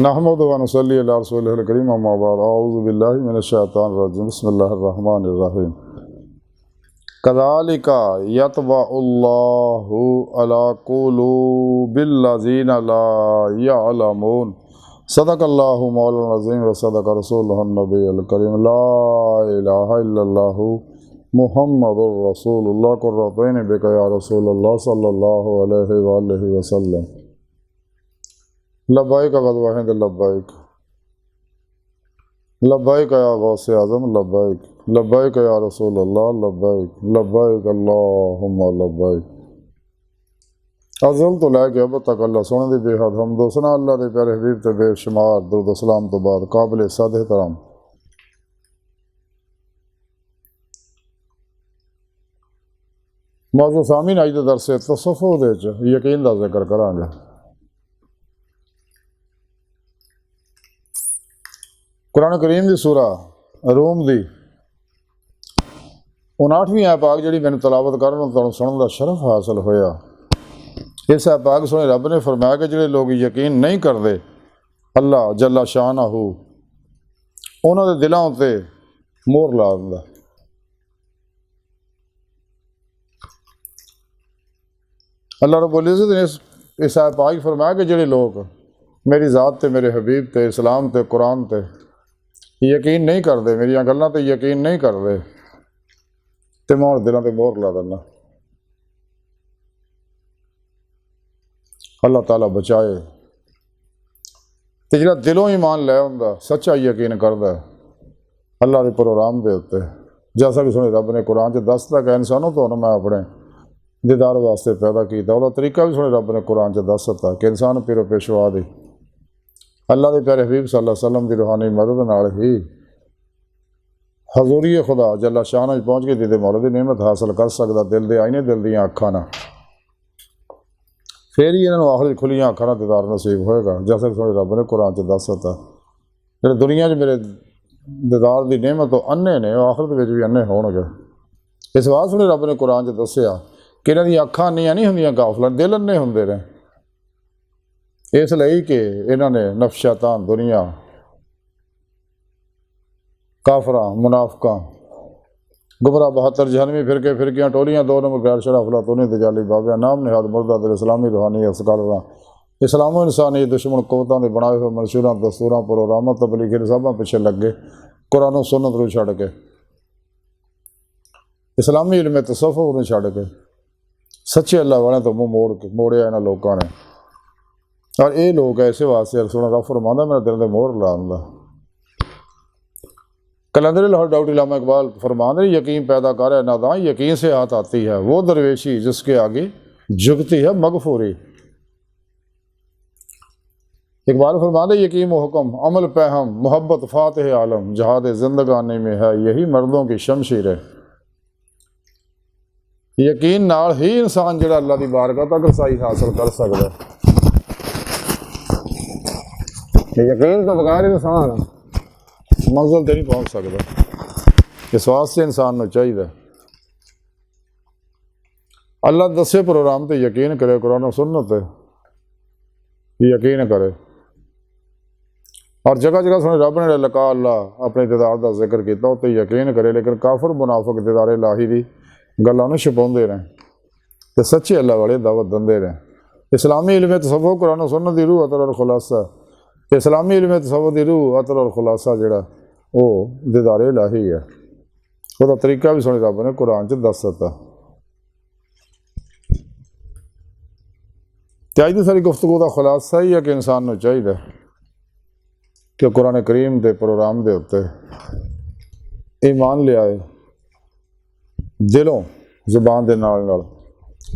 نحمد و نصلی علی رسولہ الکریم اما بعد اعوذ باللہ من الشیطان الرجیم بسم اللہ الرحمن الرحیم کذالک یطبع اللہ علی قلوب الذین لا یعلمون صدق اللہ مولانا العظیم و صدق رسولہ النبی الکریم لا الہ الا اللہ محمد رسول اللہ قرۃ عین بک یا رسول اللہ صلی اللہ علیہ وآلہ وسلم لبیک قد واحد لبیک لبیک یا غوث اعظم لبیک لبیک یا رسول اللہ لبیک لبیک اللہم لبیک ازل تو لے کے اب تک اللہ سونے دی بے حد حمد و ثنا اللہ دے پیارے حبیب تے بے شمار درود و سلام تو بعد قابل صد احترام موضوع سامعین اج دے درس تصوف دے وچ یقین دا ذکر کراں گے۔ قرآن کریم دی سورہ روم دی 59ویں آیت پاک جڑی میں تلاوت کرن تانوں سنن دا شرف حاصل ہویا، اس آیت پاک سنے رب نے فرمایا کہ جڑے لوگ یقین نہیں کرتے اللہ جل شانہ انہاں دے دلاں تے مہر لا دیندا۔ اللہ رب العزت نے اس آیت پاک فرمایا کہ جڑے لوگ میری ذات تے میرے حبیب تے اسلام تے قرآن تے یقین نہیں کرتے، میری گلاں تے یقین نہیں کرتے تے میں انہاں دلاں تے مہر لا دینا۔ اللہ تعالیٰ بچائے تے جڑا دلوں ایمان لے ہوندا سچا یقین کردا ہے اللہ دے پروگرام دے اوتے، جیسا کہ سنے رب نے قرآن چ دستا کہ انسانوں تو میں اپنے دیدار واسطے پیدا کیتا، وہ طریقہ بھی سنے رب نے قرآن چ دس دتا کہ انسان پیرو پیشوا دی اللہ دے پیارے حبیب صلی اللہ علیہ وسلم دی روحانی مدد نال ہی حضوری خدا جل شانہ پہنچ کے دیدے مولا دی نعمت حاصل کر سکدا، دل دے آئینے دل دیاں اکھاں نہ، پھر ہی انہوں آخر کھلیاں اکھاں نہ دیدار نصیب ہوئے گا، جیسا کہ سنے رب نے قرآن چ دس دتا جڑے دنیا چ میرے دیدار دی نعمت تو انے نے وہ آخرت وچ بھی انے ہون گے۔ اس واسطے سنے رب نے قرآن چ دسیا کہ انہاں دیاں اکھاں انیاں نہیں ہوندیاں غافلاں، دل انے ہوندے نے، اس لئی کہ انہوں نے نفس شیطان دنیا کافراں منافقاں گمراہ 72 جہنمی فرقے فرقیاں ٹولیاں 2 نمبر غیر شرع افلاطونی دجالی بابیاں نام نہاد مردہ دل اسلامی روحانی اسکالراں اسلام و انسانی دشمن قوتاں دے بنائے ہوئے منشوراں دستوراں پروگراماں تبلیغی نصاباں پیچھے لگے قرآن و سنت رو چھڑ کے اسلامی علم تصوف نو چھڑ کے سچے اللہ والے تو منہ موڑیا انہاں لوکاں نے، اور یہ لوگ ایسے واسطے سونا رب فرماندا میرے دل دے مہر لا دیندا۔ قلندر لاہور ڈاکٹر علامہ اقبال فرماندے یقین پیدا کر ہے ناداں یقین سے ہاتھ آتی ہے وہ درویشی جس کے آگے جھکتی ہے مغفوری۔ اقبال فرماندے یقین محکم عمل پہم محبت فاتح عالم جہاد زندگانی میں ہے یہی مردوں کی شمشیر ہے۔ یقین نال ہی انسان جڑا اللہ دی بارگاہ تک رسائی حاصل کر سکتا ہے، یقین تو بغیر انسان منزل تے نہیں پہنچ سکتا۔ اس واسطے انسان نو چاہیے اللہ دسے پروگرام تے یقین کرے، قرآن و سنت تے یقین کرے، اور جگہ جگہ سنے رب نے لقاء اللہ اپنے دیدار دا ذکر کیتا تے یقین کرے، لیکن کافر منافق دیدار الہی دی گلاں نوں چھپاؤندے رہے تے سچے اللہ والے دعوت دندے رہے۔ اسلامی علم تصوف قرآن و سنت دی روح عطر اور خلاصہ، اسلامی علم تصوف دی روح عطر اور خلاصہ جڑا وہ دیدار الہی ہے، وہ طریقہ بھی سنے رب نے قرآن چ دس دتا۔ اج دی ساری گفتگو دا خلاصہ ہی ہے کہ انسان نو چاہیے کہ قرآن کریم دے پروگرام دے اوتے ایمان لے آئے دلوں زبان دے نال نال،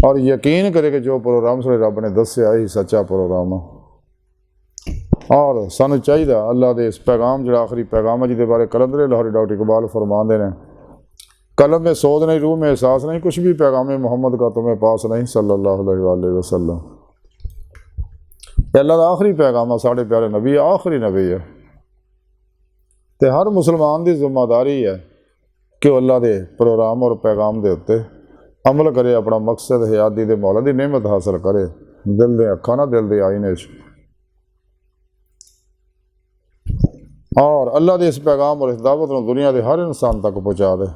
اور یقین کرے کہ جو پروگرام سنے رب نے دسیا یہی سچا پروگرام ہے، اور سانو چاہیے اللہ دے اس پیغام جڑا آخری پیغام ہے جہدے بارے قلندر لاہوری ڈاکٹر اقبال فرماندے نے قلب میں سوز نہیں روح میں احساس نہیں کچھ بھی پیغام محمد کا تمہیں پاس نہیں صلی اللہ علیہ وآلہ وسلم۔ اللہ دا آخری پیغام ہے، ساڑھے پیارے نبی آخری نبی ہے، تے ہر مسلمان دی ذمہ داری ہے کہ وہ اللہ دے پروگرام اور پیغام دے اتے عمل کرے، اپنا مقصد حیاتی دے مولا دی نعمت حاصل کرے، دل دے اکھاں نہ دل دے آئینے اور اللہ دے اس پیغام اور اس دعوت کو دنیا دے ہر انسان تک پہنچا دے،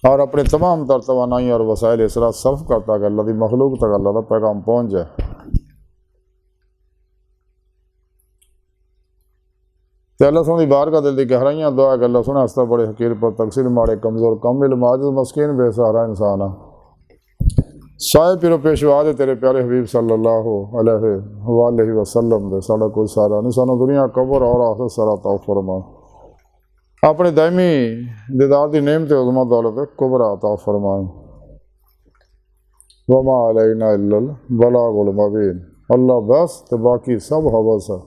اور اپنے تمام تر توانائی اور وسائل اس طرح صرف کرتا کہ اللہ دی مخلوق تک اللہ کا پیغام پہنچ جائے۔ تو اللہ سونے بار کا دل دی گہرائیاں دعا کہ اللہ سونے ہستا بڑے حقیر پر تقصیر ماڑے کمزور کم علم عاجز مسکین بے سہارا انسان سائے پیرو پیشوا دے تیرے پیارے حبیب صلی اللہ علیہ وآلہ وسلم دے ساڑا کوئی سارا نہیں سانو دنیا قبر اور آخرت سارا عطا فرما، اپنے دائمی دیدار دی نعمت عظمت دولت کبرا عطا فرمائیں۔ وما علینا الا البلاغ المبین۔ اللہ بس تو باقی سب حوث ہے۔